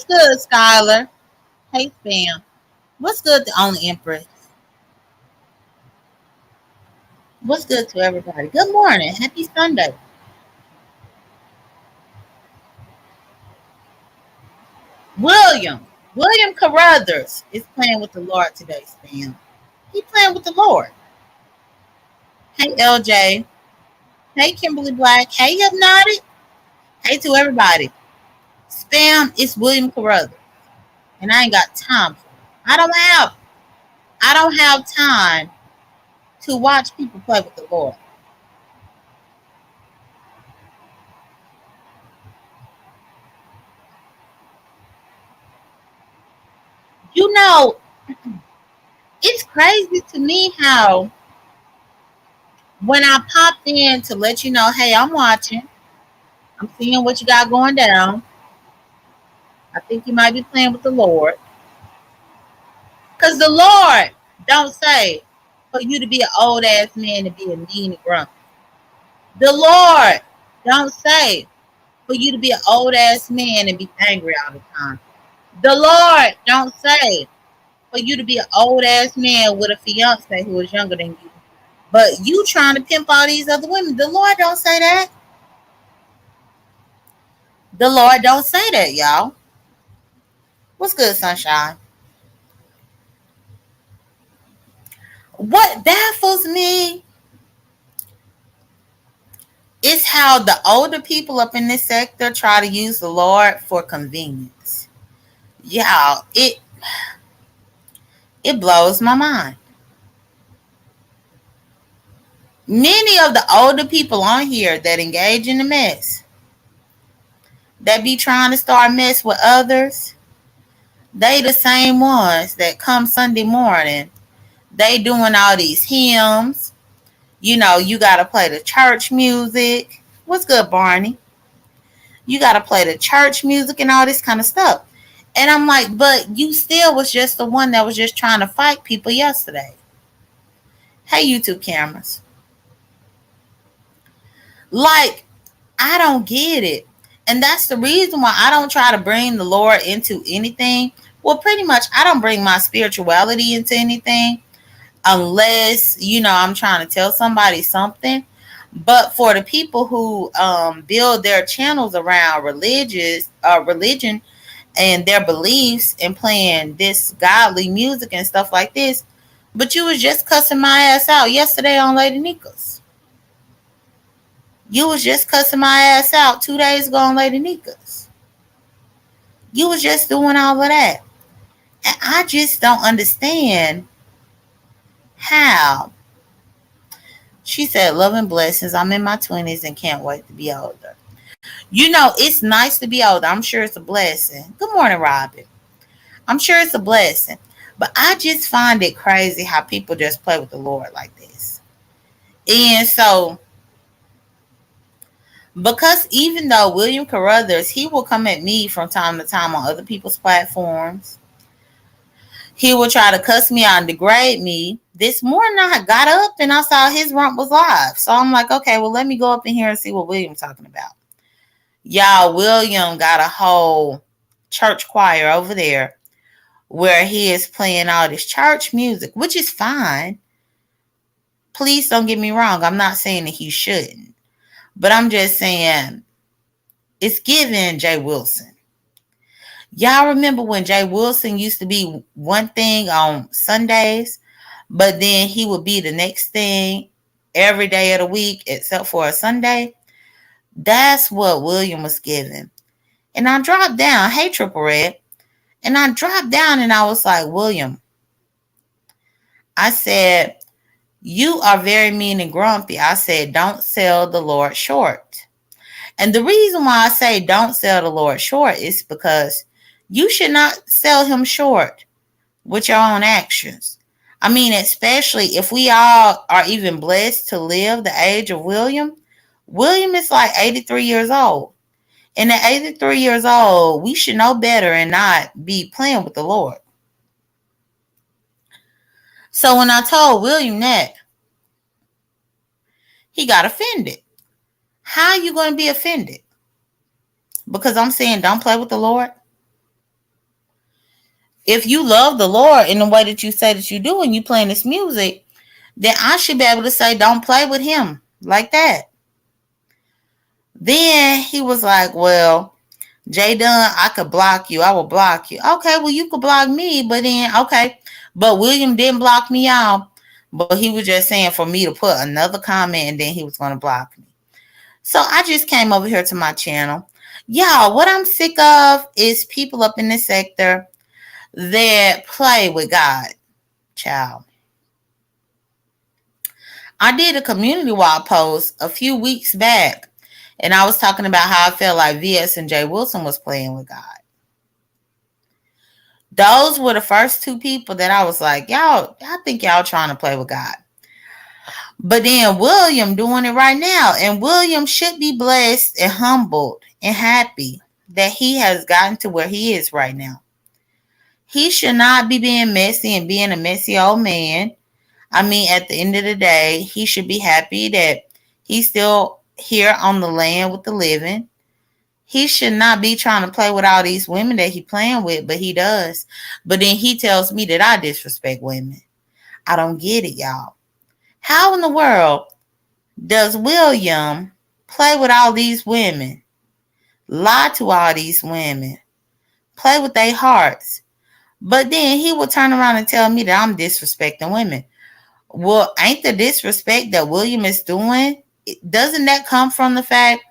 What's good, Skylar? Hey, Spam. What's good, the only Empress? What's good to everybody? Good morning. Happy Sunday. William. William Carruthers is playing with the Lord today, Spam. He playing with the Lord. Hey, LJ. Hey, Kimberly Black. Hey, Hypnotic. Hey to everybody. Spam is William Carruthers, and I ain't got time for it. I don't have time to watch people play with the Lord. You know, it's crazy to me how when I popped in to let you know, hey, I'm watching, I'm seeing what you got going down. I think you might be playing with the Lord. Because the Lord don't say for you to be an old ass man and be a mean and grumpy. The Lord don't say for you to be an old ass man and be angry all the time. The Lord don't say for you to be an old ass man with a fiance who is younger than you. But you trying to pimp all these other women. The Lord don't say that. The Lord don't say that, y'all. What's good, sunshine? What baffles me is how the older people up in this sector try to use the Lord for convenience. Y'all, it blows my mind. Many of the older people on here that engage in the mess, that be trying to start mess with others, they the same ones that come Sunday morning, they doing all these hymns. You know, you gotta play the church music. What's good, Barney? You got to play the church music and all this kind of stuff. And I'm like, but you still was just the one that was just trying to fight people yesterday. Hey, YouTube cameras. Like, I don't get it. And that's the reason why I don't try to bring the Lord into anything. Well, pretty much, I don't bring my spirituality into anything unless, I'm trying to tell somebody something. But for the people who build their channels around religion and their beliefs and playing this godly music and stuff like this. But you was just cussing my ass out yesterday on Lady Nika's. You was just cussing my ass out 2 days ago on Lady Nika's. You was just doing all of that. And I just don't understand how. She said, love and blessings. I'm in my 20s and can't wait to be older. It's nice to be older. I'm sure it's a blessing. Good morning, Robin. I'm sure it's a blessing. But I just find it crazy how people just play with the Lord like this. And so, because even though William Carruthers, he will come at me from time to time on other people's platforms. He will try to cuss me out and degrade me. This morning I got up and I saw his rump was live. So I'm like, okay, well, let me go up in here and see what William's talking about. Y'all, William got a whole church choir over there where he is playing all this church music, which is fine. Please don't get me wrong. I'm not saying that he shouldn't. But I'm just saying it's giving Jay Wilson. Y'all remember when Jay Wilson used to be one thing on Sundays, but then he would be the next thing every day of the week except for a Sunday? That's what William was giving. And I dropped down, hey Triple Red, and I dropped down and I was like, William, I said, you are very mean and grumpy. I said, don't sell the Lord short. And the reason why I say don't sell the Lord short is because you should not sell him short with your own actions. I mean, especially if we all are even blessed to live the age of William. William is like 83 years old. And at 83 years old, we should know better and not be playing with the Lord. So when I told William that, he got offended. How are you going to be offended? Because I'm saying don't play with the Lord? If you love the Lord in the way that you say that you do and you playing this music, then I should be able to say, don't play with him like that. Then he was like, well, J.Dunn, I could block you. I will block you. Okay, well, you could block me, but then, okay. But William didn't block me out. But he was just saying for me to put another comment and then he was going to block me. So I just came over here to my channel. Y'all, what I'm sick of is people up in this sector that play with God. Child. I did a community wide post a few weeks back, and I was talking about how I felt like VS and Jay Wilson was playing with God. Those were the first two people that I was like, y'all, I think y'all trying to play with God. But then William doing it right now, and William should be blessed and humbled and happy that he has gotten to where he is right now. He should not be being messy and being a messy old man. I mean, at the end of the day, he should be happy that he's still here on the land with the living. He should not be trying to play with all these women that he playing with, but he does. But then he tells me that I disrespect women. I don't get it, y'all. How in the world does William play with all these women, lie to all these women, play with their hearts, but then he will turn around and tell me that I'm disrespecting women? Well, ain't the disrespect that William is doing, doesn't that come from the fact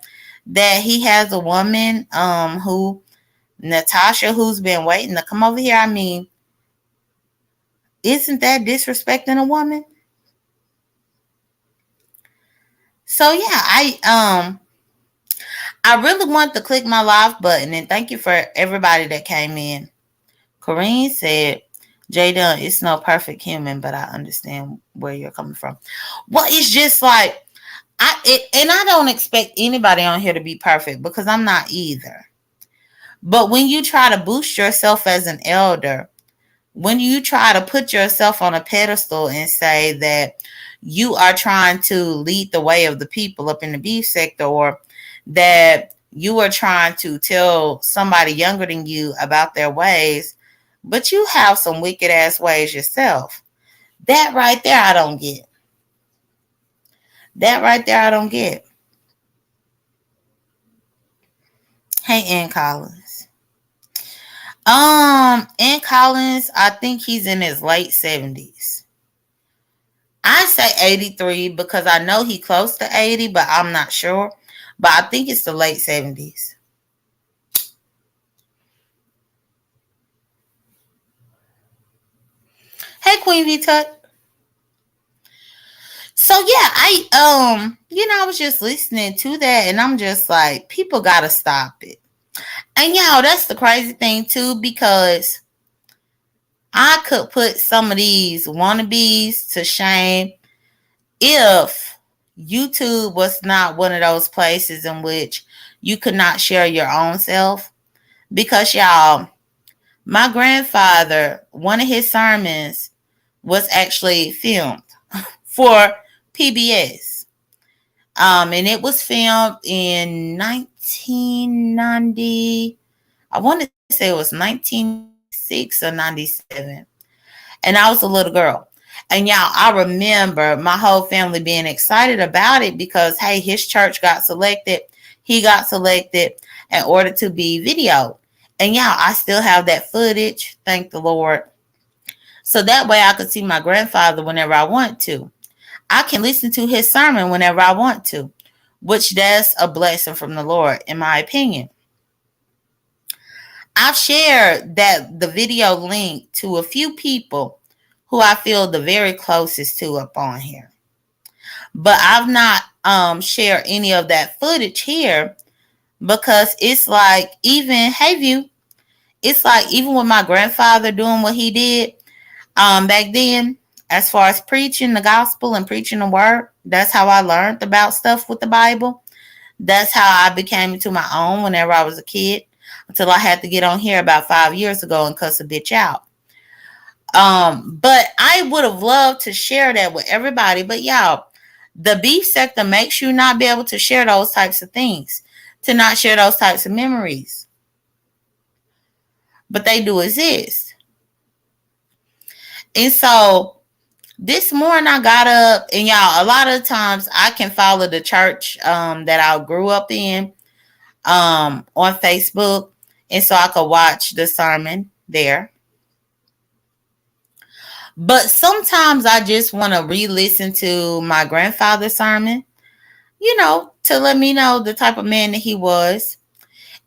that he has a woman, Natasha, who's been waiting to come over here? I mean, isn't that disrespecting a woman? So yeah, I really want to click my live button, and thank you for everybody that came in. Corrine said, J.Dunn, it's no perfect human, but I understand where you're coming from. Well, it's just like, and I don't expect anybody on here to be perfect because I'm not either. But when you try to boost yourself as an elder, when you try to put yourself on a pedestal and say that you are trying to lead the way of the people up in the beef sector, or that you are trying to tell somebody younger than you about their ways, but you have some wicked ass ways yourself. That right there, I don't get. That right there, I don't get. Hey, Ann Collins. Ann Collins, I think he's in his late 70s. I say 83 because I know he close to 80, but I'm not sure. But I think it's the late 70s. Hey, Queen V Tut. So yeah, I was just listening to that and I'm just like, people gotta stop it. And y'all, that's the crazy thing too, because I could put some of these wannabes to shame if YouTube was not one of those places in which you could not share your own self. Because y'all, my grandfather, one of his sermons was actually filmed for PBS. And it was filmed in 1990. I want to say it was 1996 or 97. And I was a little girl. And y'all, I remember my whole family being excited about it because, hey, his church got selected. He got selected in order to be videoed. And y'all, I still have that footage. Thank the Lord. So that way I could see my grandfather whenever I want to. I can listen to his sermon whenever I want to, which that's a blessing from the Lord, in my opinion. I've shared the video link to a few people who I feel the very closest to up on here. But I've not shared any of that footage here because it's like, even, hey View, it's like even with my grandfather doing what he did back then, as far as preaching the gospel and preaching the word, that's how I learned about stuff with the Bible. That's how I became into my own whenever I was a kid, until I had to get on here about 5 years ago and cuss a bitch out. But I would have loved to share that with everybody. But y'all, the beef sector makes you not be able to share those types of things, to not share those types of memories. But they do exist. And so this morning I got up, and y'all, a lot of times I can follow the church that I grew up in on Facebook, and so I could watch the sermon there. But sometimes I just want to re-listen to my grandfather's sermon, to let me know the type of man that he was.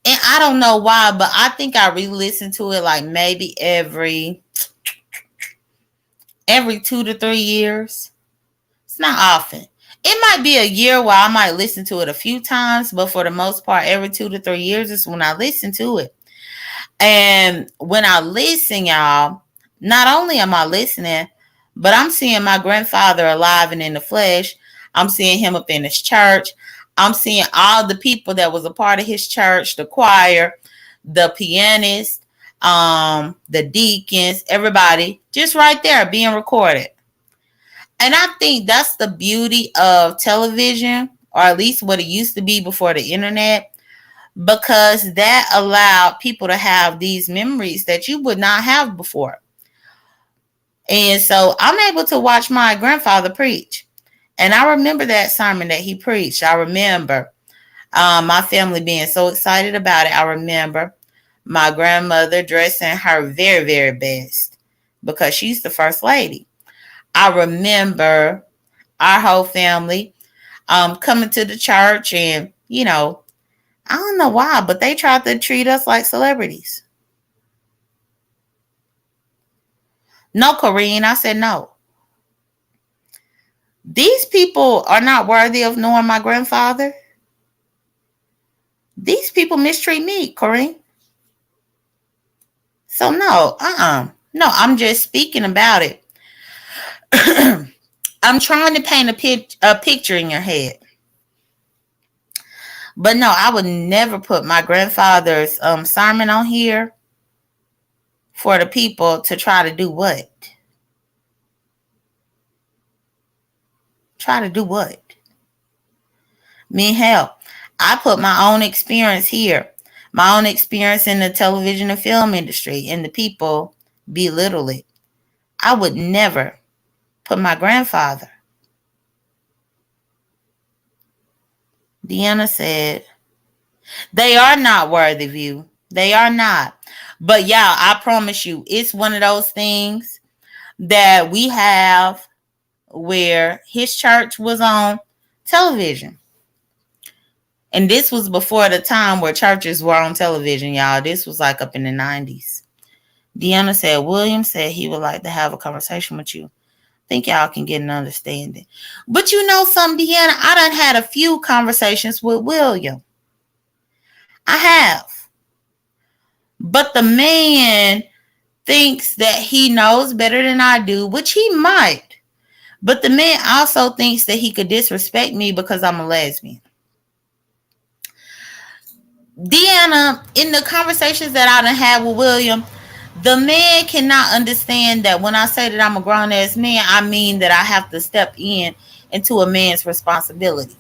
And I don't know why, but I think I re-listen to it like maybe every 2 to 3 years. It's not often. It might be a year where I might listen to it a few times, but for the most part, every 2 to 3 years is when I listen to it. And when I listen, y'all, not only am I listening, but I'm seeing my grandfather alive and in the flesh. I'm seeing him up in his church. I'm seeing all the people that was a part of his church, the choir, the pianist, the deacons, everybody just right there being recorded. And I think that's the beauty of television, or at least what it used to be before the internet, because that allowed people to have these memories that you would not have before. And so I'm able to watch my grandfather preach. And I remember that sermon that he preached. I remember my family being so excited about it. I remember my grandmother dressing her very, very best because she's the first lady. I remember our whole family coming to the church, and, I don't know why, but they tried to treat us like celebrities. No, Corrine, I said no. These people are not worthy of knowing my grandfather. These people mistreat me, Corrine. So no, no, I'm just speaking about it. I'm trying to paint a picture in your head. But no, I would never put my grandfather's sermon on here for the people to try to do what? Try to do what? Me hell, I put my own experience here, my own experience in the television and film industry, and the people belittle it. I would never put my grandfather. Deanna said, they are not worthy of you. They are not. But yeah, I promise you, it's one of those things that we have where his church was on television. And this was before the time where churches were on television, y'all. This was like up in the 90s. Deanna said, William said he would like to have a conversation with you. Think y'all can get an understanding. But you know something, Deanna? I done had a few conversations with William. I have. But the man thinks that he knows better than I do, which he might. But the man also thinks that he could disrespect me because I'm a lesbian. Deanna, in the conversations that I done had with William, the man cannot understand that when I say that I'm a grown ass man, I mean that I have to step into a man's responsibility.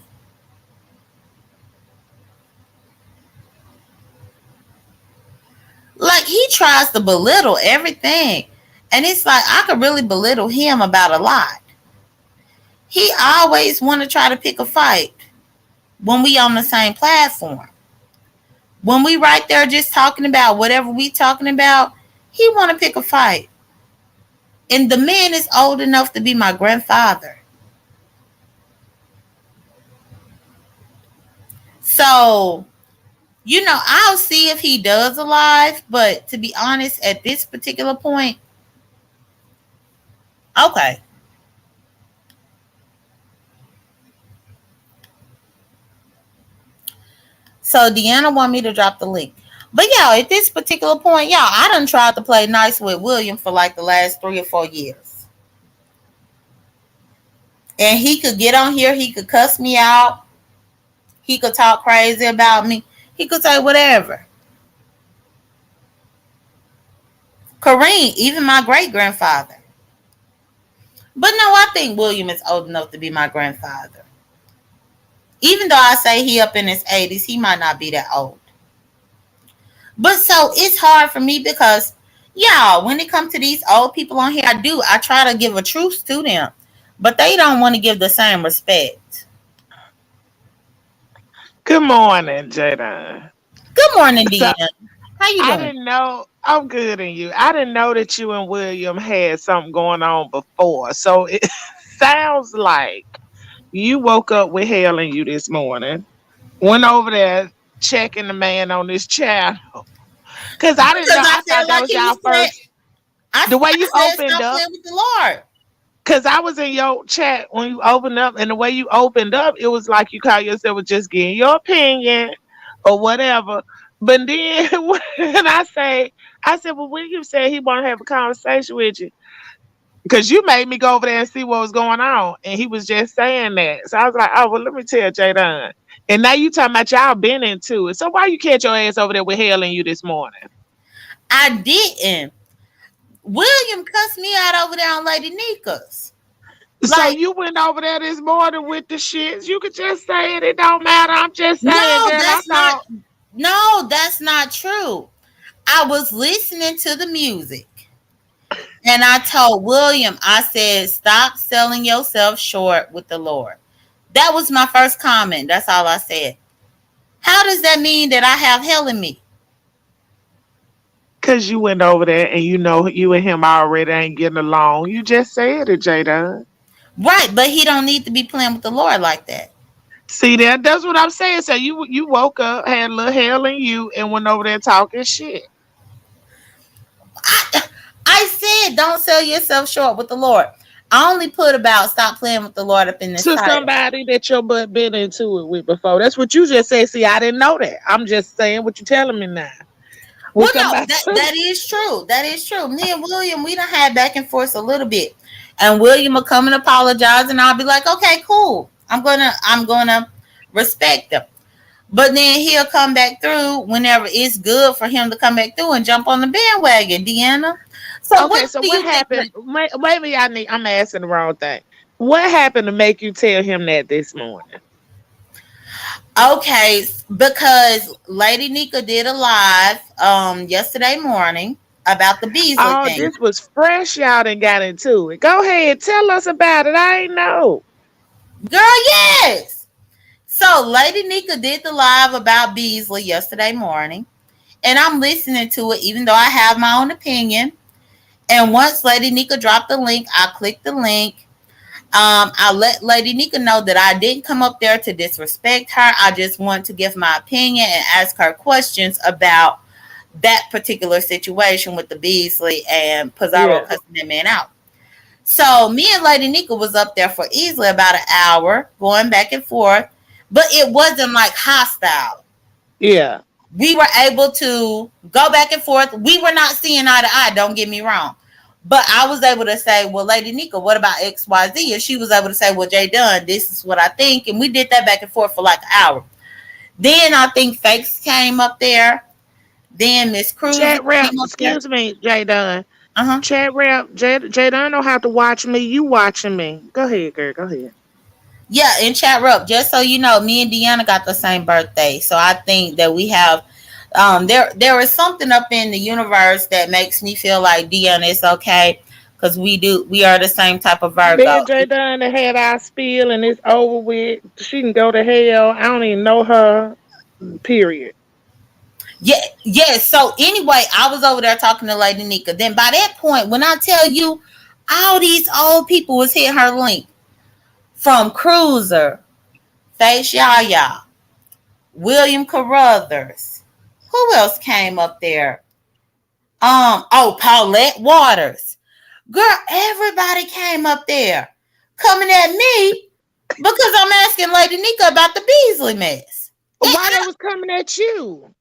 Like, he tries to belittle everything. And it's like I could really belittle him about a lot. He always want to try to pick a fight when we on the same platform. When we right there just talking about whatever we talking about, he want to pick a fight. And the man is old enough to be my grandfather. So, I'll see if he does alive. But to be honest, at this particular point, okay. So Deanna want me to drop the link. But yeah, at this particular point, yeah, I done tried to play nice with William for like the last 3 or 4 years. And he could get on here, he could cuss me out, he could talk crazy about me, he could say whatever. Kareem, even my great grandfather. But no, I think William is old enough to be my grandfather. Even though I say he up in his 80s, he might not be that old. But so it's hard for me because, Yeah, when it comes to these old people on here, I try to give a truth to them, but they don't want to give the same respect. Good morning, J.Dunn. Good morning, So Deanna. How you I doing? didn't know. I'm good in you. I didn't know that you and William had something going on before. So it sounds like you woke up with hell in you this morning. Went over there checking the man on this channel. Cause I didn't Because know. I I feel thought that like was he y'all was playing. first. The way I you said, opened stop up. playing with the Lord. Cause I was in your chat when you opened up, and the way you opened up, it was like you call yourself was just getting your opinion or whatever. But then when I said, well, when you said he want to have a conversation with you, because you made me go over there and see what was going on, and he was just saying that. So I was like, oh well, let me tell J Dunn. And now you talking about y'all been into it. So why you catch your ass over there with hell in you this morning? I didn't. William cussed me out over there on Lady Nika's. So Like, you went over there this morning with the shits. You could just say it. It don't matter. I'm just saying, no, girl. I that's not. thought. No, that's not true. I was listening to the music. And I told William, I said, stop selling yourself short with the Lord. That was my first comment. That's all I said. How does that mean that I have hell in me? Cause you went over there and you know you and him already ain't getting along. You just said it, J-Dunn. Right, but he don't need to be playing with the Lord like that. See that? That's what I'm saying. So you woke up, had a little hell in you, and went over there talking shit I, I said, don't sell yourself short with the Lord. I only put about stop playing with the Lord up in this to title. somebody that your butt been into it with before. That's what you just said. See, I didn't know that. I'm just saying what you're telling me now. With Well, no, somebody, that is true. That is true. Me and William, we done had back and forth a little bit, and William will come and apologize, and I'll be like, okay, cool. I'm gonna respect them. But then he'll come back through whenever it's good for him to come back through and jump on the bandwagon, Deanna. So okay. what So do what you think? happened? Maybe I'm asking the wrong thing. What happened to make you tell him that this morning? Okay, because Lady Nika did a live yesterday morning about the Beasley Oh, thing. this was fresh. Y'all done got into it. Go ahead, tell us about it. I ain't know. Girl, yes. So Lady Nika did the live about Beasley yesterday morning, and I'm listening to it, even though I have my own opinion. And once Lady Nika dropped the link, I clicked the link. I let Lady Nika know that I didn't come up there to disrespect her. I just want to give my opinion and ask her questions about that particular situation with the Beasley and Pizarro Yeah, cussing that man out. So me and Lady Nika was up there for easily about an hour, going back and forth, but it wasn't like hostile. yeah. We were able to go back and forth. We were not seeing eye to eye, don't get me wrong. But I was able to say, well, Lady Nika, what about XYZ? And she was able to say, well, J.Dunn, this is what I think. And we did that back and forth for like an hour. Then I think Fakes came up there. Then Miss Cruiser Chat rep, came up there. excuse me, J Dunn. Uh-huh. Chat rep, J Dunn don't have to watch me. You watching me. Go ahead, girl. Go ahead. Yeah, and chat up. Just so you know, me and Deanna got the same birthday. So I think that we have there is something up in the universe that makes me feel like Deanna is okay. Because we are the same type of Me Virgo. and J Dunn that had our spiel and it's over with. She can go to hell. I don't even know her. Period. Yeah, yes. So anyway, I was over there talking to Lady Nika. Then by that point, when I tell you all these old people was hitting her link from Cruiser, Face Yaya, William Carruthers. Who else came up there? Oh, Paulette Waters. Girl, everybody came up there coming at me because I'm asking Lady Nika about the Beasley mess. Why they was coming at you?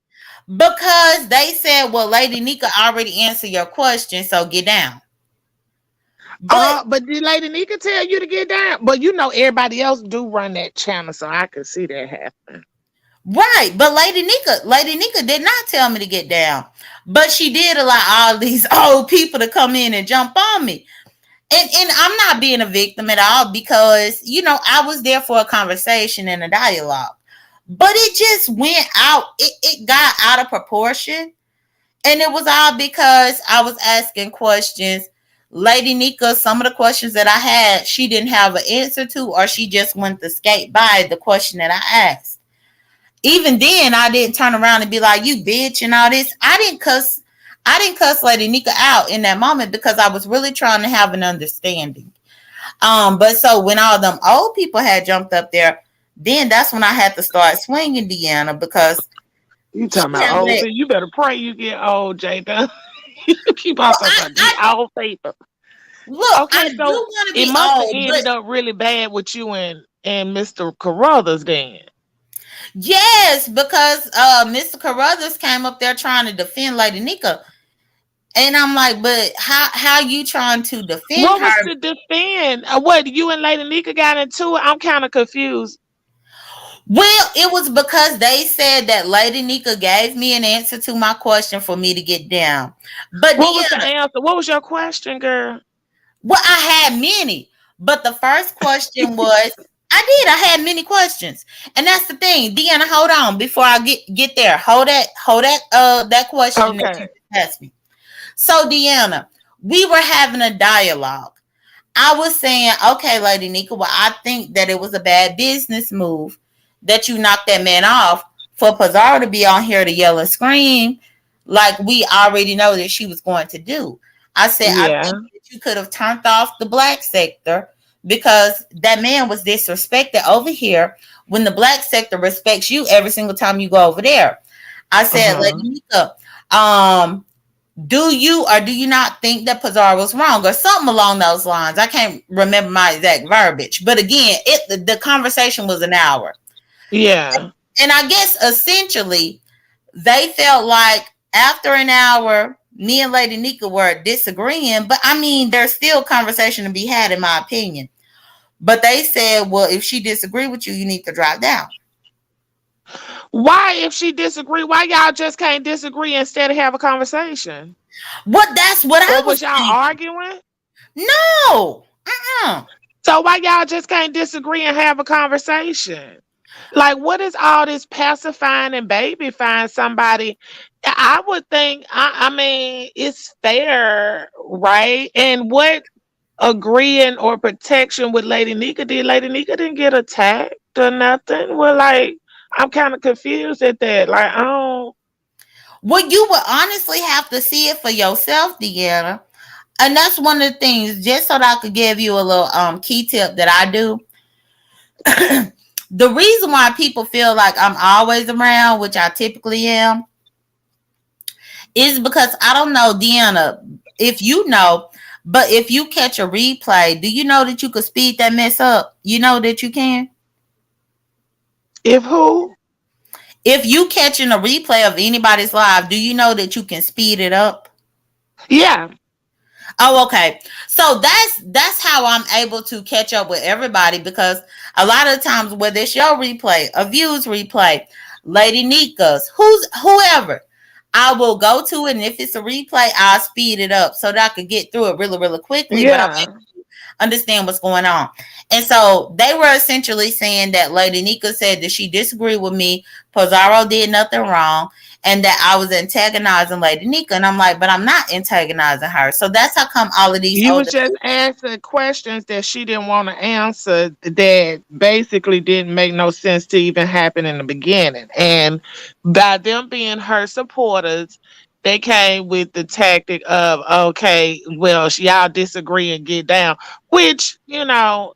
Because they said, well, Lady Nika already answered your question, so get down. But But the lady Nika tell you to get down. But you know everybody else do run that channel, so I could see that happen. right, but Lady Nika did not tell me to get down. But she did allow all these old people to come in and jump on me. And I'm not being a victim at all because I was there for a conversation and a dialogue, but it just went out. It got out of proportion, And it was all because I was asking questions. Lady Nika, some of the questions that I had, she didn't have an answer to, or she just went to skate by the question that I asked. Even then, I didn't turn around and be like, "You bitch" and all this. I didn't cuss Lady Nika out in that moment because I was really trying to have an understanding. But so when all them old people had jumped up there, then that's when I had to start swinging Deanna because You she talking about had old let. people? You better pray you get old, J.Dunn. You keep on Well, talking about the old people. look, I Okay, do so want to it be must have old, but ended up really bad with you and Mr. Carruthers then. yes, because Mr. Carruthers came up there trying to defend Lady Nika. And I'm like, but how you trying to defend What was her? to defend? What you and Lady Nika got into it? I'm kind of confused. Well, it was because they said that Lady Nika gave me an answer to my question for me to get down. But What was the Deanna, answer? What was your question, girl? well, I had many. But the first question was, I had many questions. And that's the thing. Deanna, hold on before I get there. Hold that question that you Okay. asked me. So Deanna, we were having a dialogue. I was saying, okay, Lady Nika, well, I think that it was a bad business move that you knocked that man off for Pizarro to be on here to yell and scream like we already know that she was going to do. I said, I Yeah. think that you could have turned off the black sector because that man was disrespected over here when the black sector respects you every single time you go over there. I said, Uh-huh. Lady Nika, um, do you or do you not think that Pizarro was wrong or something along those lines? I can't remember my exact verbiage, but again, the conversation was an hour, Yeah. and I guess essentially they felt like after an hour, me and Lady Nika were disagreeing, but I mean, there's still conversation to be had, in my opinion. But they said, well, if she disagree with you, you need to drop down. Why, if she disagree, why y'all just can't disagree instead of have a conversation? What That's what I Or was was y'all thinking. arguing? No, uh-uh. So why y'all just can't disagree and have a conversation? Like, what is all this pacifying and babyfying somebody? I would think, I mean, it's fair, right? And what agreeing or protection with Lady Nika did? Lady Nika didn't get attacked or nothing. Well, like, I'm kind of confused at that. Like, I don't. Well, you would honestly have to see it for yourself, Deanna. And that's one of the things, just so that I could give you a little key tip that I do. The reason why people feel like I'm always around, which I typically am, is because I don't know, Deanna, if you know, but if you catch a replay, do you know that you could speed that mess up? You know that you can? If who? If you catching a replay of anybody's live, do you know that you can speed it up? Yeah. Oh, okay. So that's how I'm able to catch up with everybody because a lot of times whether it's your replay, a views replay, Lady Nika's, whoever, I will go to it, and if it's a replay, I'll speed it up so that I can get through it really, really quickly. But I'm Yeah. understand what's going on. And so they were essentially saying that Lady Nika said that she disagreed with me. Pizarro did nothing wrong. And that I was antagonizing Lady Nika. And I'm like, but I'm not antagonizing her. So that's how come all of these You was older just people. asking questions that she didn't want to answer that basically didn't make no sense to even happen in the beginning. And by them being her supporters, they came with the tactic of, okay, well, y'all disagree and get down, which,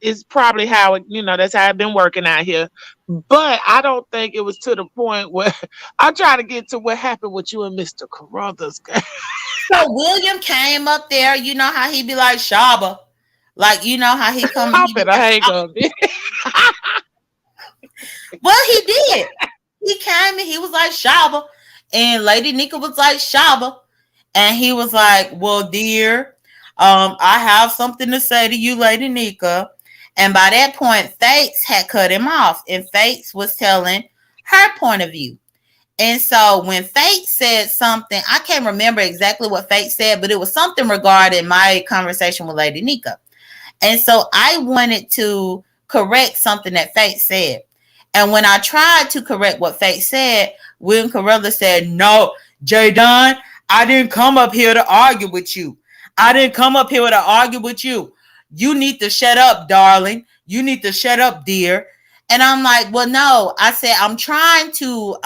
is probably how that's how I've been working out here. But I don't think it was to the point where I'm trying to get to what happened with you and Mr. Carruthers. So William came up there. You know how he be like Shaba. Like, you know how he come and I'm he be finna like, hang up. well, he did. He came and he was like Shaba. And Lady Nika was like Shaba. And he was like, well, dear, I have something to say to you, Lady Nika. And by that point, Fates had cut him off. And Fates was telling her point of view. And so when Fate said something, I can't remember exactly what Fate said, but it was something regarding my conversation with Lady Nika. And so I wanted to correct something that Fate said. And when I tried to correct what Fate said, William Carruthers said, no, J.Dunn, I didn't come up here to argue with you. I didn't come up here to argue with you. You need to shut up, darling. You need to shut up, dear. And I'm like, well, no. I said, I'm trying to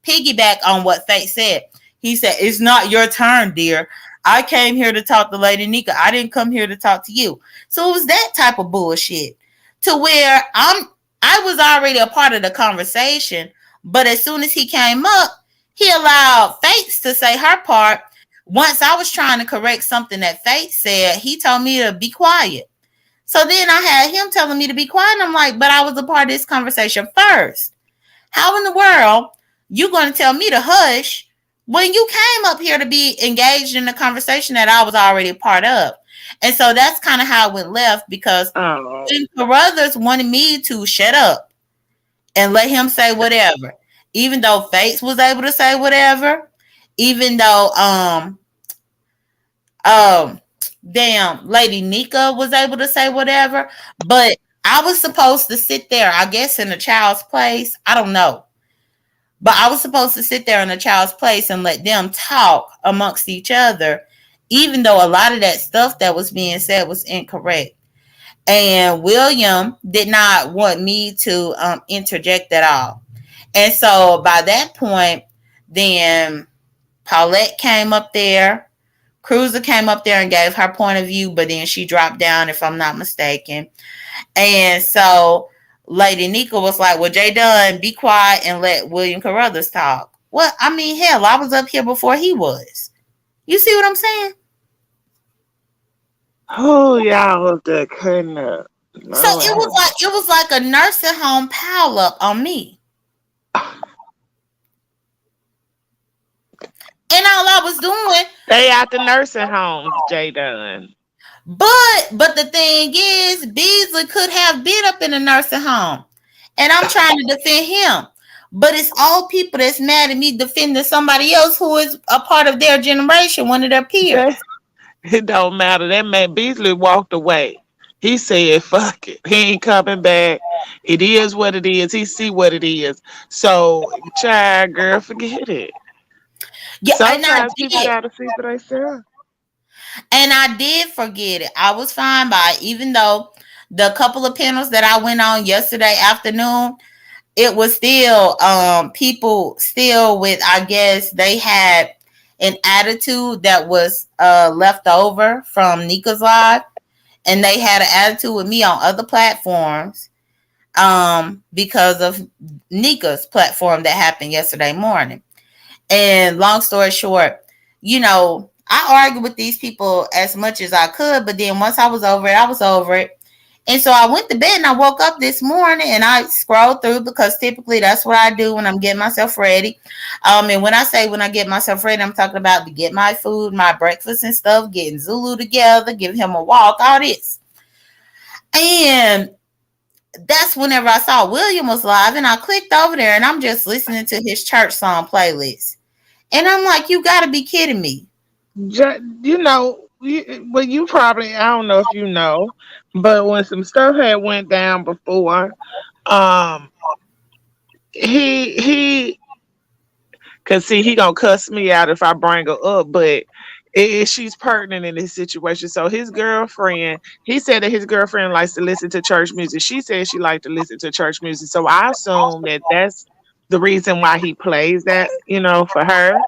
piggyback on what Faith said. He said, it's not your turn, dear. I came here to talk to Lady Nika. I didn't come here to talk to you. So it was that type of bullshit. To where I was already a part of the conversation, but as soon as he came up, he allowed Faith to say her part. Once I was trying to correct something that Faith said, he told me to be quiet. So then I had him telling me to be quiet. And I'm like, but I was a part of this conversation first. How in the world you going to tell me to hush when you came up here to be engaged in the conversation that I was already a part of? And so that's kind of how it went left, because Carruthers wanted me to shut up and let him say whatever. Even though Faith was able to say whatever, even though damn Lady Nika was able to say whatever, but I was supposed to sit there, I guess, in a child's place. I don't know. But I was supposed to sit there in a child's place and let them talk amongst each other, even though a lot of that stuff that was being said was incorrect. And William did not want me to interject at all. And so by that point, then Paulette came up there. Cruiser came up there and gave her point of view, but then she dropped down, if I'm not mistaken. And so Lady Nika was like, well, J.Dunn, be quiet and let William Carruthers talk. Well, I mean, hell, I was up here before he was. You see what I'm saying? Oh, y'all up there cutting up. No, So it was like a nursing home pile up on me. And all I was doing, they out the nursing homes, J.Dunn. But the thing is, Beasley could have been up in a nursing home, and I'm trying to defend him. But it's all people that's mad at me defending somebody else who is a part of their generation, one of their peers. It don't matter. That man Beasley walked away. He said, fuck it. He ain't coming back. It is what it is. He see what it is. So, child, girl, forget it. Yeah, sometimes people gotta see for themselves. And I did forget it. I was fine by it, even though the couple of panels that I went on yesterday afternoon, it was still people still with, I guess they had an attitude that was left over from Nika's live, and they had an attitude with me on other platforms because of Nika's platform that happened yesterday morning. And long story short, you know, I argued with these people as much as I could, but then once I was over it, I was over it. And so I went to bed and I woke up this morning and I scrolled through, because typically that's what I do when I'm getting myself ready. And when I say when I get myself ready, I'm talking about to get my food, my breakfast and stuff, getting Zulu together, giving him a walk, all this. And that's whenever I saw William was live, and I clicked over there and I'm just listening to his church song playlist. And I'm like, you got to be kidding me. You know, you probably, I don't know if you know, but when some stuff had went down before, he cause see, he gonna cuss me out if I bring her up, but she's pertinent in this situation. So his girlfriend, he said that his girlfriend likes to listen to church music. She said she liked to listen to church music. So I assume that that's the reason why he plays that, you know, for her.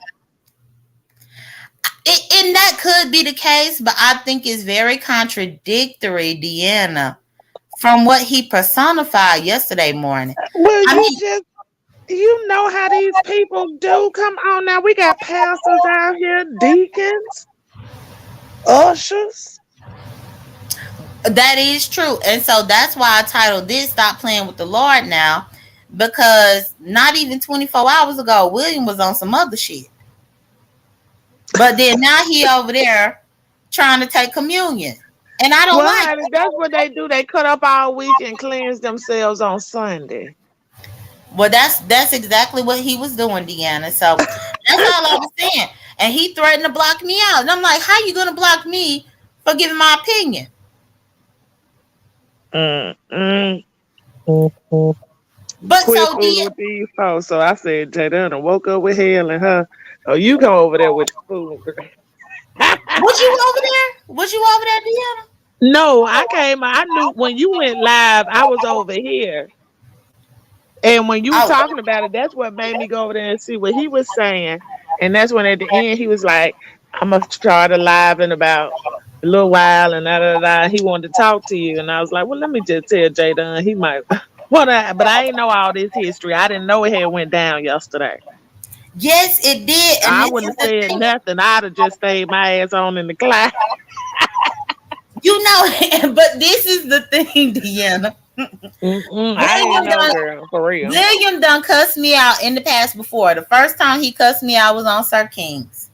And that could be the case, but I think it's very contradictory, Deanna, from what he personified yesterday morning. Well, you know how these people do. Come on now, we got pastors out here, deacons, ushers. That is true. And so that's why I titled this Stop Playing with the Lord Now, because not even 24 hours ago, William was on some other shit. But then now he over there trying to take communion. And I don't like it. That's what they do. They cut up all week and cleanse themselves on Sunday. Well, that's exactly what he was doing, Deanna. So that's all I was saying. And he threatened to block me out. And I'm like, how you going to block me for giving my opinion? But Quit so fooling with these folks. So I said, J.Dunn done woke up with hell and her. Oh, you come over there with the food, girl. was you over there? Was you over there, Deanna? No, I came. I knew when you went live, I was over here. And when you were Oh, talking about it, that's what made me go over there and see what he was saying. And that's when at the end he was like, I'm gonna start a live in about a little while and da da da. He wanted to talk to you. And I was like, well, let me just tell J Dunn he might but I ain't know all this history. I didn't know it had went down yesterday. yes, it did. And I this wouldn't is have the said thing. nothing. I'd have just stayed my ass on in the class. You know, but this is the thing, Deanna. I ain't William know, done, girl, for real. William done cussed me out in the past before. The first time he cussed me out was on Sir King's.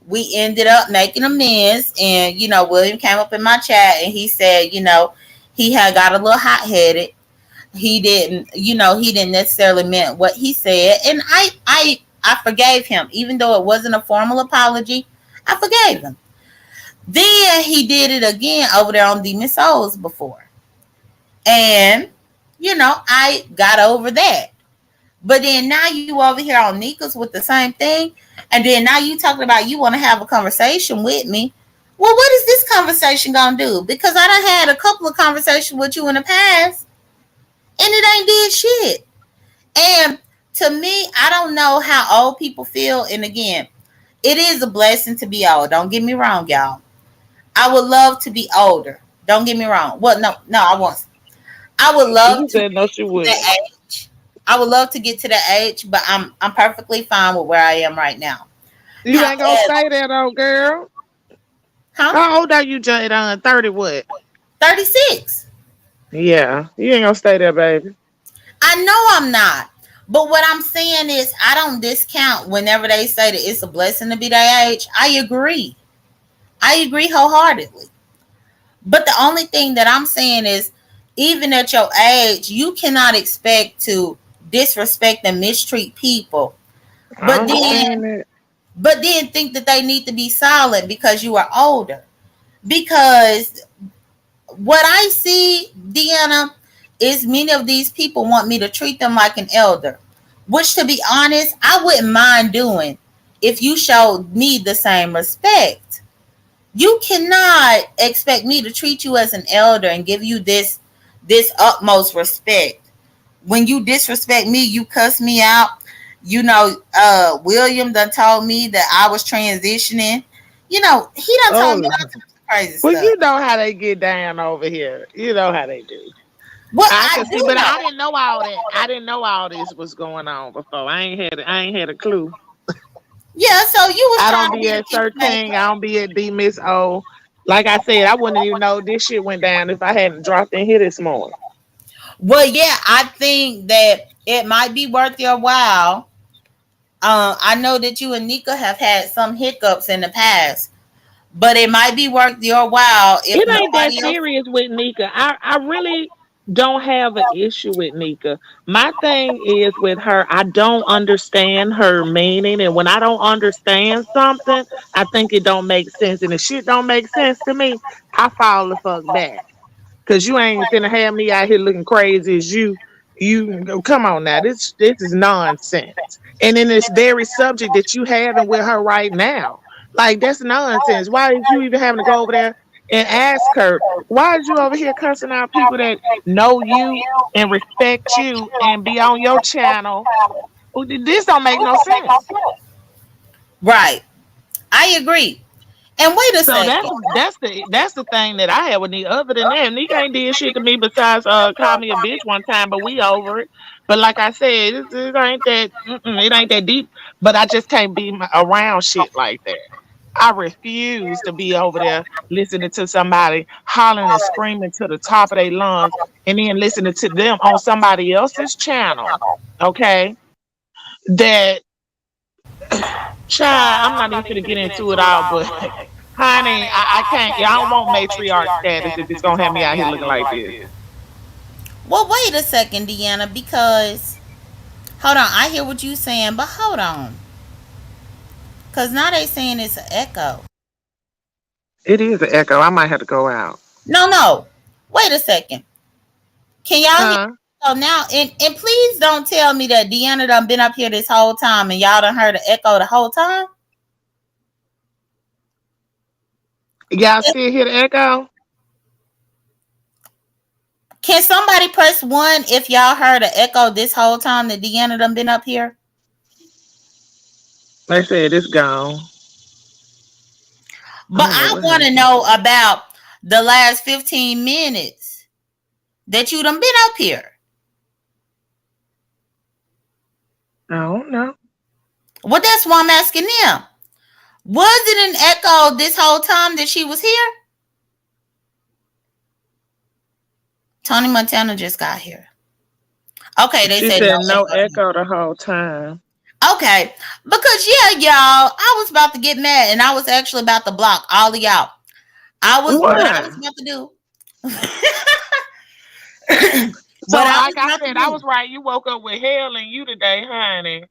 We ended up making amends, and William came up in my chat and he said, he had got a little hot headed. He didn't necessarily meant what he said, and I forgave him, even though it wasn't a formal apology. I forgave him. Then he did it again over there on Demon Souls before. And, I got over that. But then now you over here on Nika's with the same thing. And then now you talking about you want to have a conversation with me. Well, what is this conversation going to do? Because I done had a couple of conversations with you in the past and it ain't did shit. And to me, I don't know how old people feel. And again, it is a blessing to be old. Don't get me wrong, y'all. I would love to be older. Don't get me wrong. Well, no, I won't. I would love You to said no, get she to wouldn't. that age. I would love to get to that age, but I'm perfectly fine with where I am right now. You ain't gonna However, stay there though, girl. huh? How old are you, J.Dunn? 30 what? 36. Yeah, you ain't gonna stay there, baby. I know I'm not. But what I'm saying is I don't discount whenever they say that it's a blessing to be that age. I agree. I agree wholeheartedly. But the only thing that I'm saying is even at your age, you cannot expect to disrespect and mistreat people. I But then understand that. think that they need to be silent because you are older. Because what I see, Deanna, is many of these people want me to treat them like an elder, which, to be honest, I wouldn't mind doing if you showed me the same respect. You cannot expect me to treat you as an elder and give you this utmost respect. When you disrespect me, you cuss me out. William done told me that I was transitioning. He done Oh, told me Lord. all types of crazy Well, stuff. you know how they get down over here. You know how they do. What I I can see, do but know. I didn't know all that. I didn't know all this was going on before. I ain't had a clue. Yeah, so you was I trying don't to be be a at Sir peacemaker. King. I don't be at D Miss O. Like I said, I wouldn't even know this shit went down if I hadn't dropped in here this morning. Well, yeah, I think that it might be worth your while. I know that you and Nika have had some hiccups in the past, but it might be worth your while if It ain't that nobody else. serious with Nika. I really don't have an issue with Nika. My thing is with her, I don't understand her meaning. And when I don't understand something, I think it don't make sense. And if shit don't make sense to me, I fall the fuck back. Cause you ain't finna have me out here looking crazy as you come on now. This is nonsense. And in this very subject that you having with her right now. Like that's nonsense. Why is you even having to go over there and ask her, why is you over here cursing out people that know you and respect you and be on your channel? Well, this don't make no sense. Right. I agree. And wait a So second. that's the thing that I had with Nick. Other than that, Nick ain't did shit to me besides call me a bitch one time, but we over it. But like I said, it ain't that it ain't that deep. But I just can't be around shit like that. I refuse to be over there listening to somebody hollering and screaming to the top of their lungs, and then listening to them on somebody else's channel. Okay, that child, I'm not even gonna get into it all, but honey, I can't. I don't want matriarch status if it's gonna have me out here looking like this. Well, wait a second, Deanna, because hold on, I hear what you saying, but hold on, because now they saying it's an echo. It is an echo. I might have to go out. No, no, wait a second. Can y'all hear Huh? me So now, and please don't tell me that Deanna done been up here this whole time and y'all done heard the echo the whole time. Y'all still hear the echo? Can somebody press one if y'all heard the echo this whole time that Deanna done been up here? They said it's gone. I But don't know I what want to happened. know about the last 15 minutes that you done been up here. I don't know. Well, that's why I'm asking them. Was it an echo this whole time that she was here? Tony Montana just got here. Okay, they She said no said no echo. echo the whole time. Okay, because yeah, y'all, I was about to get mad and I was actually about to block all of y'all. What I Why? was about to do. So, What I was like I about to said, I do. was right. You woke up with hell in you today, honey,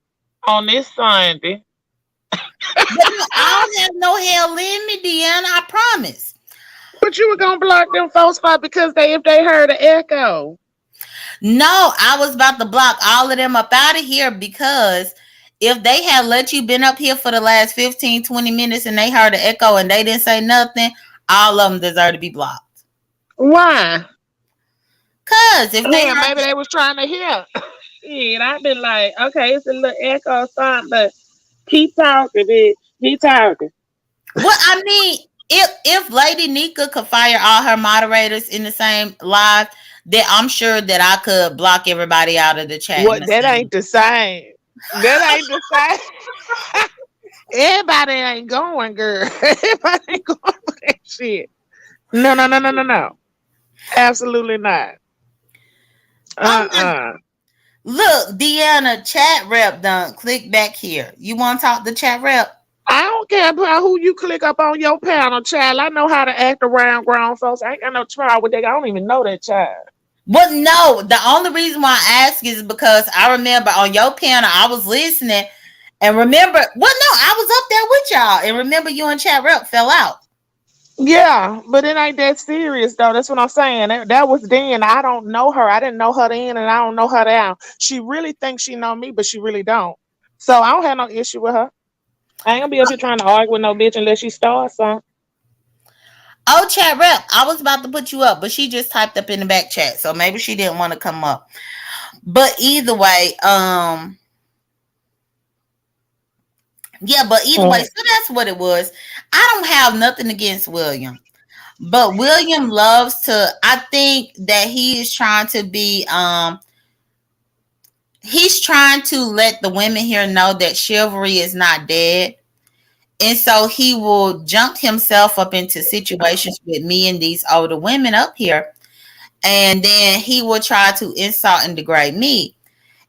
on this Sunday. But no, I don't have no hell in me, Deanna. I promise. But you were gonna block them folks for because if they heard the echo. No, I was about to block all of them up out of here because if they had let you been up here for the last 15, 20 minutes and they heard the echo and they didn't say nothing, all of them deserve to be blocked. Why? Cause if they Yeah, heard maybe they was trying to hear. Shit, I've been like, okay, it's a little echo or something, but keep talking, bitch. Keep talking. well, I mean, if Lady Nika could fire all her moderators in the same live, then I'm sure that I could block everybody out of the chat in What? the That ain't same. the same. That ain't the same. Everybody ain't going, girl. Everybody ain't going for that shit. No, no, no, no, no, no. Absolutely not. Oh my! Uh-uh. Look, Deanna, chat rep done. Click back here. You want to talk to chat rep? I don't care about who you click up on your panel, child. I know how to act around grown folks. I ain't got no trial with that. I don't even know that child. Well, no. The only reason why I ask is because I remember on your panel I was listening and remember. Well, no, I was up there with y'all and remember you and chat rep fell out. Yeah, but it ain't that serious though. That's what I'm saying. That was then. I don't know her. I didn't know her then, and I don't know her now. She really thinks she know me, but she really don't. So I don't have no issue with her. I ain't gonna be up here trying to argue with no bitch unless she starts something. Oh, chat rep, I was about to put you up, but she just typed up in the back chat, so maybe she didn't want to come up. But either way, yeah, but either way, Mm. so that's what it was. I don't have nothing against William, but William loves to. I think that he is trying to be. He's trying to let the women here know that chivalry is not dead, and so he will jump himself up into situations with me and these older women up here, and then he will try to insult and degrade me.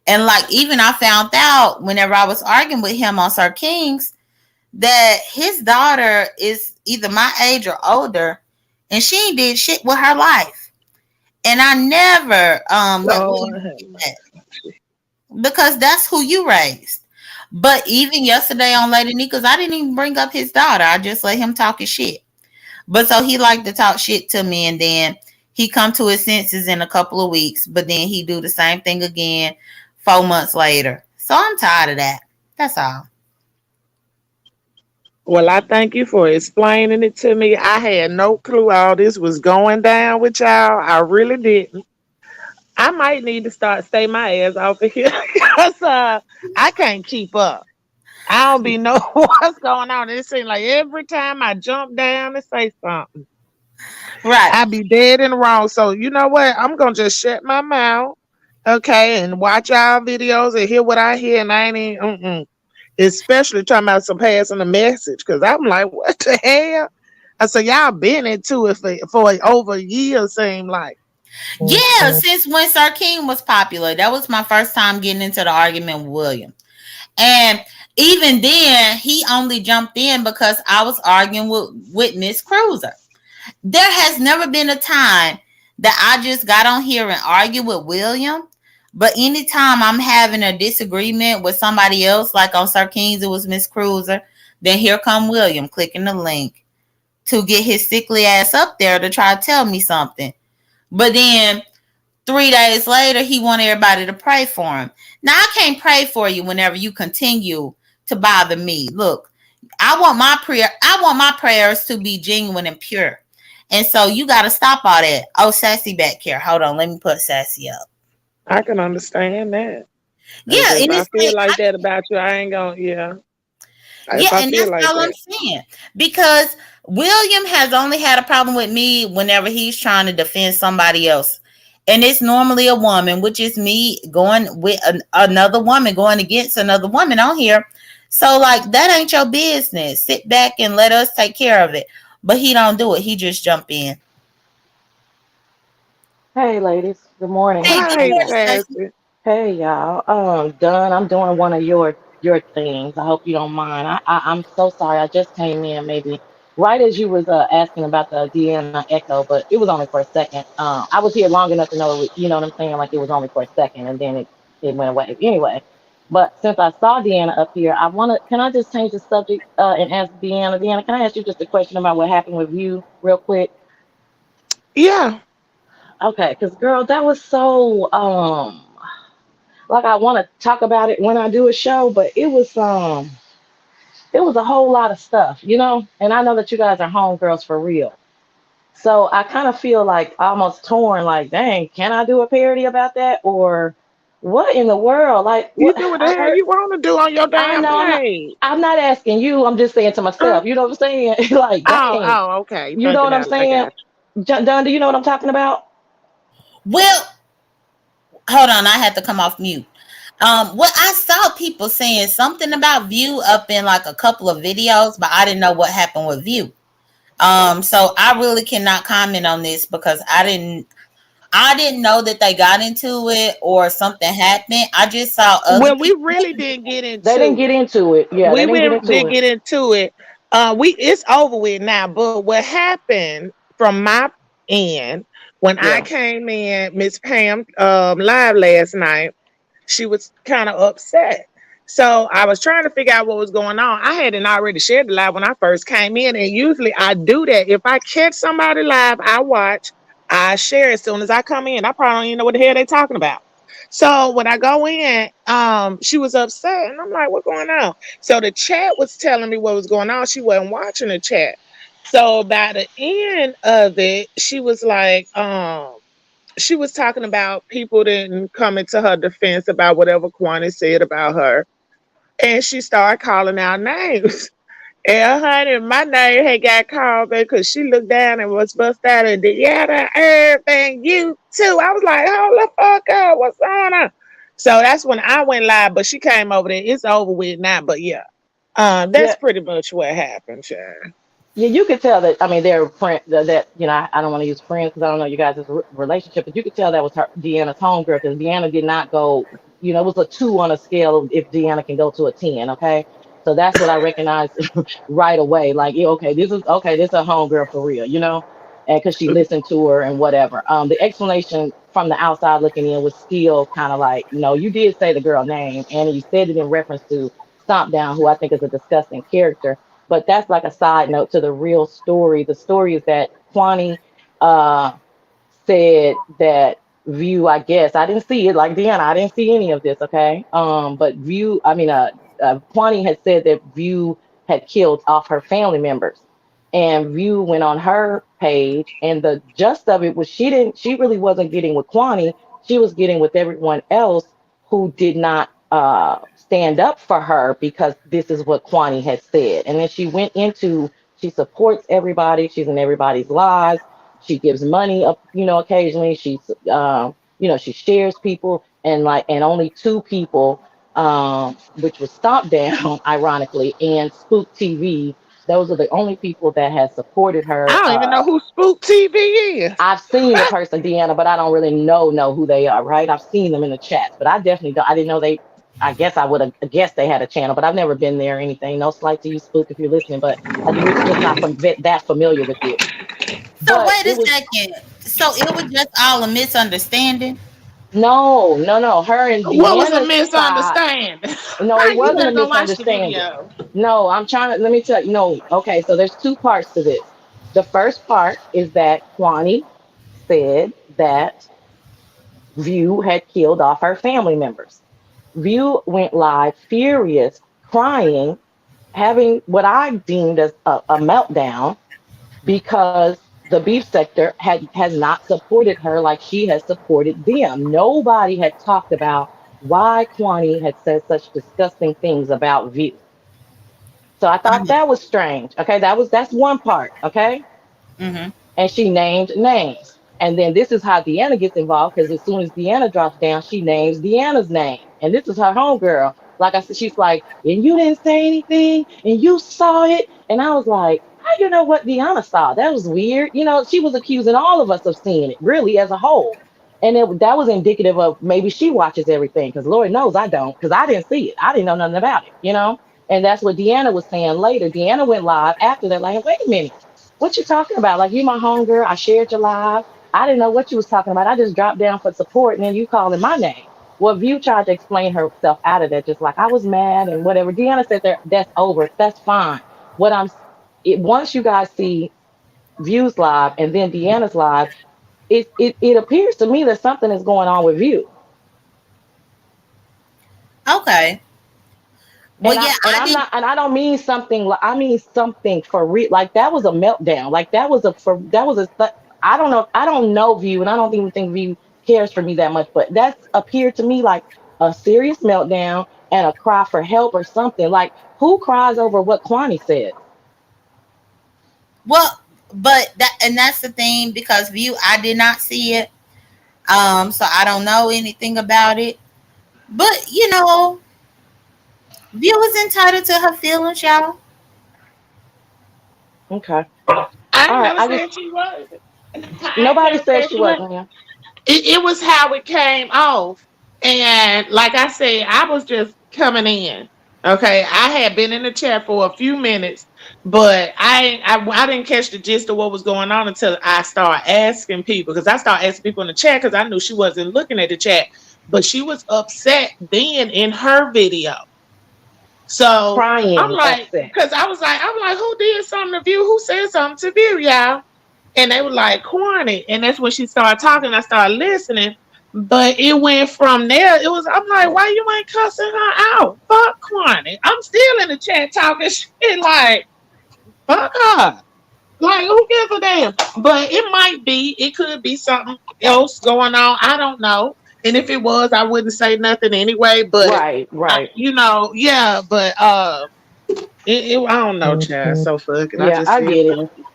And like even I found out whenever I was arguing with him on Sir King's that his daughter is either my age or older, and she ain't did shit with her life. And I never let Lord William have get that mercy. because that's who you raised. But even yesterday on Lady Nika's, I didn't even bring up his daughter. I just let him talk his shit. But so he liked to talk shit to me, and then he come to his senses in a couple of weeks. But then he do the same thing again 4 months later. So I'm tired of that. That's all. Well, I thank you for explaining it to me. I had no clue all this was going down with y'all. I really didn't. I might need to stay my ass off of here because I can't keep up. I don't be know what's going on. It seems like every time I jump down to say something, Right. I be dead in the wrong. So you know what? I'm gonna just shut my mouth, okay, and watch y'all videos and hear what I hear, and I ain't even, especially talking about some passing a message because I'm like, what the hell? I said, y'all been into it for over a year, seem like. Yeah, Mm-mm. since when Sir King was popular, that was my first time getting into the argument with William. And even then, he only jumped in because I was arguing with Miss Cruiser. There has never been a time that I just got on here and argued with William. But anytime I'm having a disagreement with somebody else, like on Sir King's, it was Miss Cruiser, then here come William clicking the link to get his sickly ass up there to try to tell me something. But then 3 days later, he want everybody to pray for him. Now I can't pray for you whenever you continue to bother me. Look, I want my prayers to be genuine and pure. And so you got to stop all that. Oh, Sassy back here. Hold on, let me put Sassy up. I can understand that. Cause Yeah, if and I it's feel like like that about you, I ain't gonna. Yeah. yeah, If I and feel that's like all I'm that. saying. Because William has only had a problem with me whenever he's trying to defend somebody else. And it's normally a woman, which is me going with another woman, going against another woman on here. So, like, that ain't your business. Sit back and let us take care of it. But he don't do it. He just jump in. Hey, ladies. Good morning. Hey, good Hi, morning, Stacey. Sassy. Hey, y'all. Dunn, I'm doing one of your things. I hope you don't mind. I'm so sorry. I just came in maybe right as you was asking about the Deanna Echo, but it was only for a second. I was here long enough to know, you know what I'm saying? Like it was only for a second, and then it went away. Anyway, but since I saw Deanna up here, I wanna can I just change the subject and ask Deanna? Deanna, can I ask you just a question about what happened with you real quick? Yeah. Okay, because girl, that was so like I want to talk about it when I do a show, but it was a whole lot of stuff, you know. And I know that you guys are homegirls for real, so I kind of feel like almost torn. Like, dang, can I do a parody about that or what in the world? Like, You what do what the I hell heard. you want to do on your I damn know page. I'm not asking you. I'm just saying to Uh, myself. You know what I'm saying? Like, oh, dang, oh, okay. you know Thinking what I'm out. I saying? got Don, do you know what I'm talking about? Well, hold on. I had to come off mute. Well, I saw people saying something about View up in like a couple of videos, but I didn't know what happened with View. So I really cannot comment on this because I didn't know that they got into it or something happened. I just saw you. other Well, we people. really didn't get They didn't into get it. into it. Yeah, they We didn't get went into did it. get into it. We it's over with now. But what happened from my end when I Yeah. came in, Miss Pam live last night, she was kind of upset. So I was trying to figure out what was going on. I hadn't already shared the live when I first came in, and usually I do that. If I catch somebody live, I watch, I share as soon as I come in. I probably don't even know what the hell they talking about. So when I go in, she was upset, and I'm like, "What's going on?" So the chat was telling me what was going on. She wasn't watching the chat. So by the end of it, she was talking about people didn't come into her defense about whatever Kwani said about her. And she started calling out names. And honey, my name had got called because she looked down and was bust out and did yeah, everything you too. I was like, hold the fuck up, what's on her? So that's when I went live, but she came over there. It's over with now, but yeah. That's Yeah, pretty much what happened, Sharon. yeah, you could tell that. I mean, they're friend that you know. I don't want to use friends because I don't know you guys' relationship, but you could tell that was her Deanna's homegirl because Deanna did not go. You know, it was a 2 on a scale of if Deanna can go to a 10. Okay, so that's what I recognized right away. Like, yeah, okay, this is a homegirl for real. You know, and because she listened to her and whatever. The explanation from the outside looking in was still kind of like, no, you did say the girl name, and you said it in reference to Stomp Down, who I think is a disgusting character, but that's like a side note to the real story. The story is that Kwani uh, said that View, I guess, I didn't see it like Deanna, I didn't see any of this, okay? But Kwani had said that View had killed off her family members. And View went on her page, and the gist of it was she really wasn't getting with Kwani, she was getting with everyone else who did not stand up for her because this is what Kwani had said. And then she went into she supports everybody. She's in everybody's lives. She gives money up, occasionally. She shares people and only 2 people, which was Stomp Down, ironically, and Spook TV. Those are the only people that has supported I her. don't even know who Spook TV is. I've seen the person, Deanna, but I don't really know who they are, right? I've seen them in the chats, but I definitely don't. I didn't know they. I guess I would have guessed they had a channel, but I've never been there or anything. No slight to you, Spook, if you're listening, but you're just not that familiar with it. So But wait it a was second. So it was just all a misunderstanding. no, no, no. Her and What was a Deanna's side. misunderstanding? No, it You wasn't a better go watch the misunderstanding. video. No, I'm trying to. Let me tell you. No, okay. So there's 2 parts to this. The first part is that Kwani said that View had killed off her family members. View went live furious, crying, having what I deemed as a meltdown because the beef sector has not supported her like she has supported them. Nobody had talked about why Kwani had said such disgusting things about View. So I thought that was strange. Okay, that's one part. Okay, Mm-hmm. and she named names. And then this is how Deanna gets involved because as soon as Deanna drops down, she names Deanna's name. And this is her homegirl. Like I said, she's like, and you didn't say anything, and you saw it. And I was like, how you know what Deanna saw? That was weird. She was accusing all of us of seeing it, really, as a whole. And that was indicative of maybe she watches everything because Lord knows I don't because I didn't see it. I didn't know nothing about it. And that's what Deanna was saying later. Deanna went live after that, like, wait a minute. What you talking about? Like you my homegirl. I shared your live. I didn't know what you was talking about. I just dropped down for support and then you calling my name. Well, View tried to explain herself out of that, just like I was mad and whatever. Deanna said there, that's over. That's fine. What once you guys see View's live and then Deanna's live, it appears to me that something is going on with View. Okay. Well, And I yeah, and I I'm did. not and I don't mean something I mean something for real. Like that was a meltdown. Like that was a I don't know View and I don't even think View cares for me that much, but that's appeared to me like a serious meltdown and a cry for help or something. Like who cries over what Kwani said? Well, but that's the thing because view I did not see it. So I don't know anything about it. But view is entitled to her feelings, y'all. Okay. I All ain't right. never I just said she was. I ain't nobody never said said she she was. wasn't. Yeah. It was how it came off. And like I said, I was just coming in. Okay, I had been in the chat for a few minutes, but I didn't catch the gist of what was going on until I started asking people because I started asking people in the chat because I knew she wasn't looking at the chat, but she was upset then in her video. So I'm Crying like, upset. because I'm like, who did something to View? Who said something to View, y'all? And they were like, Corny. And that's when she started talking. I started listening. But it went from there. I'm like, why you ain't cussing her out? Fuck Corny. I'm still in the chat talking shit like, fuck her. Like, who gives a damn? But it could be something else going on. I don't know. And if it was, I wouldn't say nothing anyway. But, Right, right. yeah. But I don't know, Chad. So fuck it. I Yeah, just I said get it. fuck it.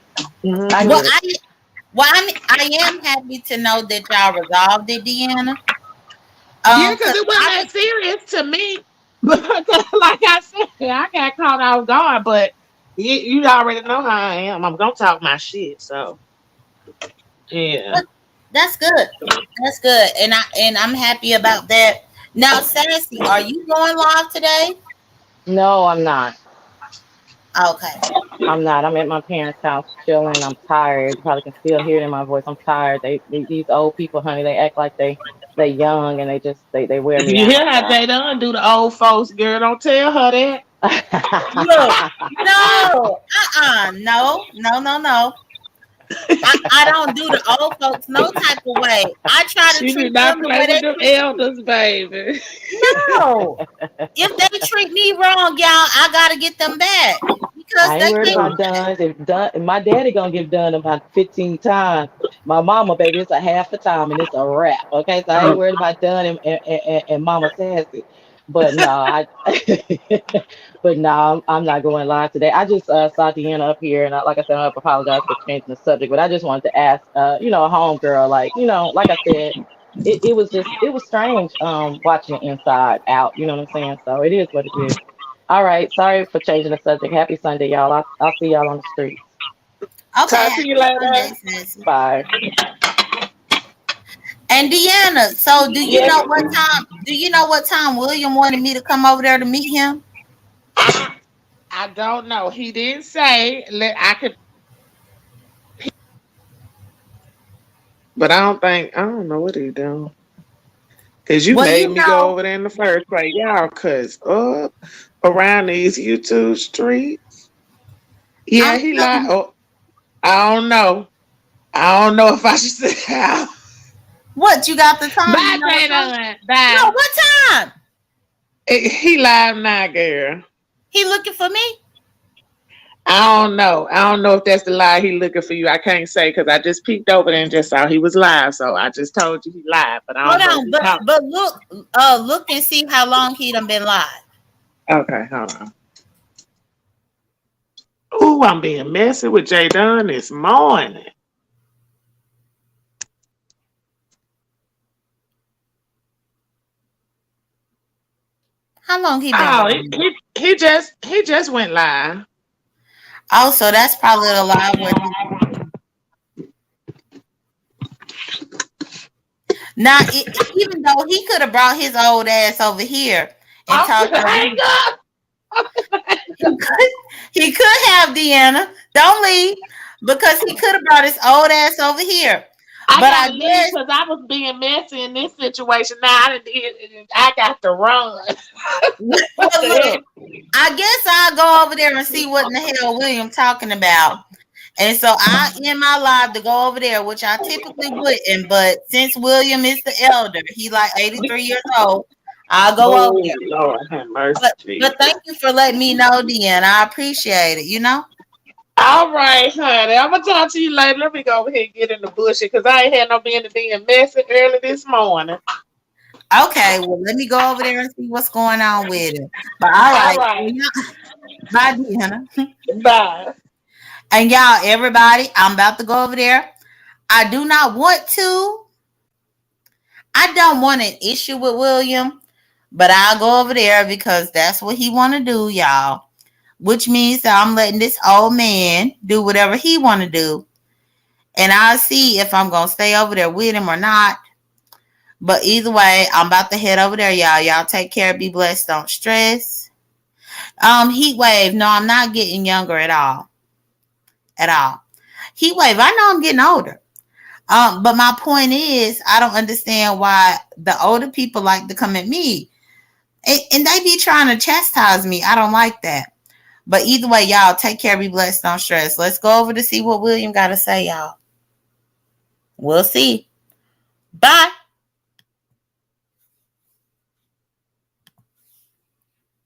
I Well, get Mhm. it. I am happy to know that y'all resolved it, Deanna. Yeah, because Cause it wasn't I that was serious to me. But like I said, I got caught off guard. But you already know how I am. I'm gonna talk my shit. So yeah. but that's good. That's good, and I'm happy about that. Now, Sassy, are you going live today? No, I'm not. Okay. I'm not. I'm at my parents' house chilling. I'm tired. You probably can still hear it in my voice. I'm tired. These old people, honey, they act like they young and they wear me You out. hear how J.Dunn do the old folks, girl? Don't tell her that. Look, no, no, no, no, no. I don't do the old folks no type of way. I try to She do treat not them the play way with they them treat. elders, baby. No, if they treat me wrong, y'all, I gotta get them back because I ain't they worried can't. about Dunn. If my daddy gonna give Dunn about 15 times. My mama, baby, it's a half a time and it's a wrap. Okay, so I ain't worried about Dunn and Mama Sassy. But no, but no, I'm not going live today. I just saw Deanna up here, and like I said, I apologize for changing the subject, but I just wanted to ask, a homegirl, like, like I said, it was strange, watching Inside Out. You know what I'm saying? So it is what it is. All right. Sorry for changing the subject. Happy Sunday, y'all. I'll see y'all on the streets. Okay, Talk to you happy Sunday, later. Sassy. Bye. And Deanna, so do you Yes, know what time? Do you know what time William wanted me to come over there to meet him? I don't know. He didn't say. I could, but I don't know what he doing. Cause you Well, made me go over there in the first place, y'all. Cause up around these YouTube streets, yeah, I'm he lied. telling. Oh, I don't know. I don't know if I should say how. What, you got the time? You Bye, know what time? J.Dunn. No, Bye. what time? He live now, girl. He looking for me? I don't know. I don't know if that's the lie he looking for you. I can't say because I just peeked over there and just saw he was live. So I just told you he live, but I Hold don't know if on, he but talking. look and see how long he done been live. Okay, hold on. Ooh, I'm being messy with J.Dunn this morning. How long he been Oh, live? he just went live. Oh, so that's probably the live where he. Now, even though he could have brought his old ass over here and I'm talked gonna to hang me, up. he could have Deanna. Don't leave because he could have brought his old ass over here. I But I gotta leave guess, because I was being messy in this situation. Now I got to run. What well, the look, I guess I'll go over there and see what in the hell William talking about. And so I end my live to go over there, which I typically wouldn't. But since William is the elder, he like 83 years old, I'll hell? go over Oh there. Lord, have mercy, But Jesus. thank you for letting me know, Deanna. I appreciate it, you know? All right, honey. I'm gonna talk to you later. Let me go over here and get in the bush because I ain't had no business being messy early this morning. Okay, well, let me go over there and see what's going on with it. But all All right. right. Well, bye, Deanna. Bye. And y'all, everybody, I'm about to go over there. I do not want to. I don't want an issue with William, but I'll go over there because that's what he want to do, y'all. Which means that I'm letting this old man do whatever he want to do. And I'll see if I'm going to stay over there with him or not. But either way, I'm about to head over there, y'all. Y'all take care. Be blessed. Don't stress. Heat wave. No, I'm not getting younger at all. At all. Heat wave. I know I'm getting older. But my point is, I don't understand why the older people like to come at me. And they be trying to chastise me. I don't like that. But either way, y'all take care. Be blessed. Don't stress. Let's go over to see what William got to say, y'all. We'll see. Bye.